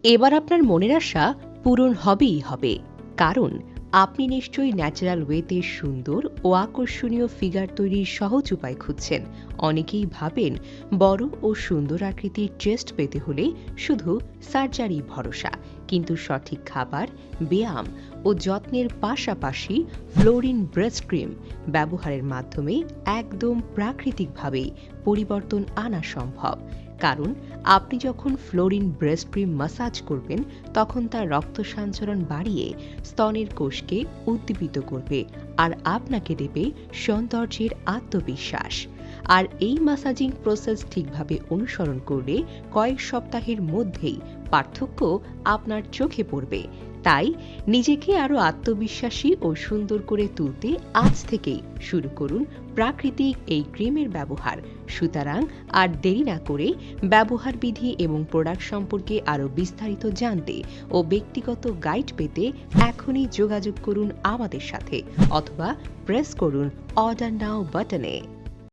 এবার আপনার মনের আশা পূরণ হবেই হবে। কারণ আপনি নিশ্চয়ই ন্যাচারাল ওয়েতে সুন্দর ও আকর্ষণীয় ফিগার তৈরির সহজ উপায় খুঁজছেন। অনেকেই ভাবেন বড় ও সুন্দর আকৃতির চেস্ট পেতে হলে শুধু সার্জারি ভরসা, কিন্তু সঠিক খাবার, ব্যায়াম ও যত্নের পাশাপাশি ফ্লোরিন ব্রেস্ট ক্রিম ব্যবহারের মাধ্যমে একদম প্রাকৃতিকভাবেই পরিবর্তন আনা সম্ভব। কারণ আপনি যখন ফ্লোরিন ব্রেস্ট ক্রিম মাসাজ করবেন, তখন তার রক্ত সঞ্চালন বাড়িয়ে স্তনের কোষকে উদ্দীপিত করবে আর আপনাকে দেবে সৌন্দর্যের আত্মবিশ্বাস। আর এই মাসাজিং প্রসেস ঠিকভাবে অনুসরণ করলে কয়েক সপ্তাহের মধ্যেই পার্থক্য আপনার চোখে পড়বে। তাই নিজেকে আরো আত্মবিশ্বাসী ও সুন্দর করে তুলতে আজ থেকেই শুরু করুন প্রাকৃতিক এই ক্রিমের ব্যবহার। সুতরাং আর দেরি না করে ব্যবহার বিধি এবং প্রোডাক্ট সম্পর্কে আরো বিস্তারিত জানতে ও ব্যক্তিগত গাইড পেতে এখনই যোগাযোগ করুন আমাদের সাথে, অথবা প্রেস করুন অর্ডার নাও বাটনে।